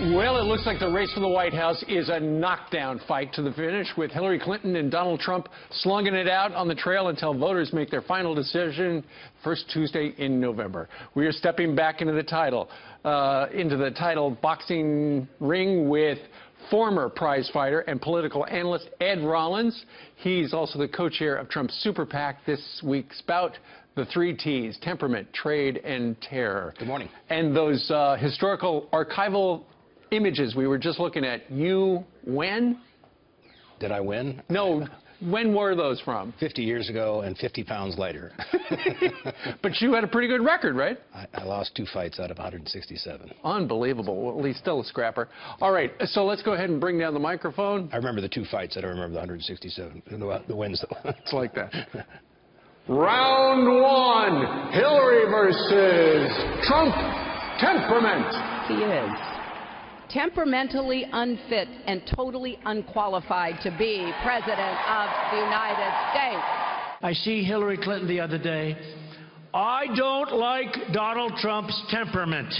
Well, it looks like the race for the White House is a knockdown fight to the finish, with Hillary Clinton and Donald Trump slugging it out on the trail until voters make their final decision first Tuesday in November. We are stepping back into the title boxing ring with former prize fighter and political analyst Ed Rollins. He's also the co-chair of Trump's super PAC. This week's bout, the 3 T's: temperament, trade, and terror. Good morning. And those historical archival images we were just looking at, you when? Did I win? No. When were those from? 50 years ago and 50 pounds lighter. But you had a pretty good record, right? I lost 2 fights out of 167. Unbelievable. Well, at least still a scrapper. All right, so let's go ahead and bring down the microphone. I remember the 2 fights. I don't remember the 167. The wins, though. It's like that. Round 1, Hillary versus Trump. Temperament. He is temperamentally unfit and totally unqualified to be President of the United States. I see Hillary Clinton the other day. I don't like Donald Trump's temperament.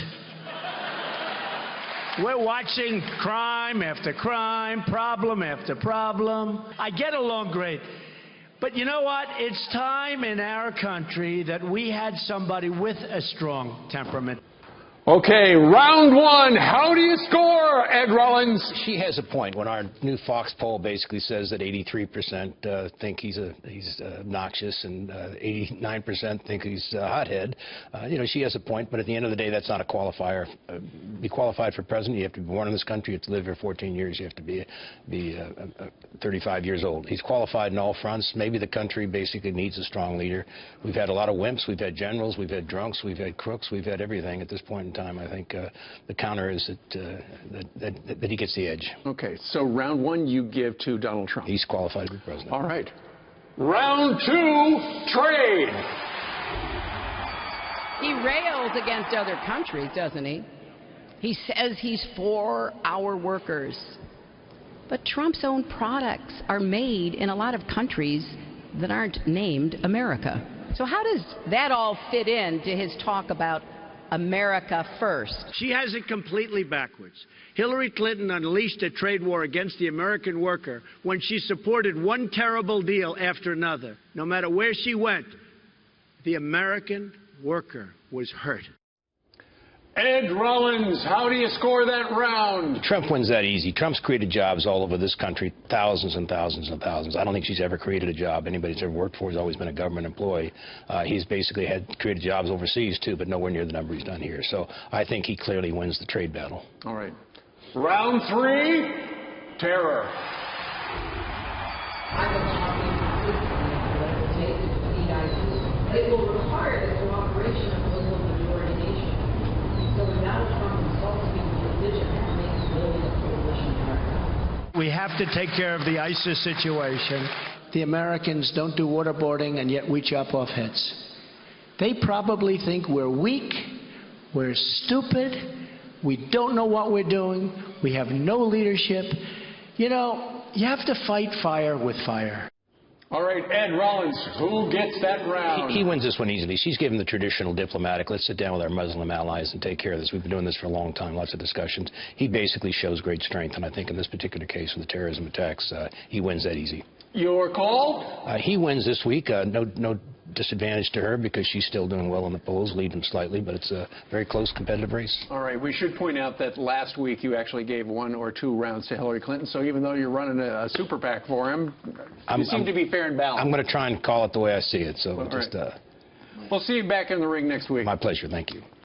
We're watching crime after crime, problem after problem. I get along great. But you know what? It's time in our country that we had somebody with a strong temperament. Okay, round 1. How do you score, Ed Rollins? She has a point when our new Fox poll basically says that 83% think he's obnoxious and 89% think he's a hothead. You know, she has a point, but at the end of the day, that's not a qualifier. Be qualified for president, you have to be born in this country, you have to live here 14 years, you have to be 35 years old. He's qualified in all fronts. Maybe the country basically needs a strong leader. We've had a lot of wimps, we've had generals, we've had drunks, we've had crooks, we've had everything at this point in time. I think the counter is that he gets the edge. Okay, so round 1 you give to Donald Trump. He's qualified to be president. All right. Round 2, trade. He rails against other countries, doesn't he? He says he's for our workers. But Trump's own products are made in a lot of countries that aren't named America. So how does that all fit into his talk about America first? She has it completely backwards. Hillary Clinton unleashed a trade war against the American worker when she supported one terrible deal after another. No matter where she went, the American worker was hurt. Ed Rollins, how do you score that round? Trump wins that easy. Trump's created jobs all over this country, thousands and thousands and thousands. I don't think she's ever created a job anybody's ever worked for. He's always been a government employee. He's basically created jobs overseas, too, but nowhere near the number he's done here. So I think he clearly wins the trade battle. All right. Round 3, terror. It will require the cooperation of Muslim majority nations. So when Donald Trump insults people's religion, that makes building a coalition harder. We have to take care of the ISIS situation. The Americans don't do waterboarding, and yet we chop off heads. They probably think we're weak, we're stupid, we don't know what we're doing, we have no leadership. You know, you have to fight fire with fire. All right, Ed Rollins, who gets that round? He wins this one easily. She's given the traditional diplomatic, let's sit down with our Muslim allies and take care of this. We've been doing this for a long time, lots of discussions. He basically shows great strength, and I think in this particular case with the terrorism attacks, he wins that easy. Your call? He wins this week. No disadvantage to her because she's still doing well in the polls, leading slightly, but it's a very close competitive race. All right, we should point out that last week you actually gave 1 or 2 rounds to Hillary Clinton, so even though you're running a super PAC for him, you seem to be fair and balanced. I'm going to try and call it the way I see it, so we'll see you back in the ring next week. My pleasure, thank you.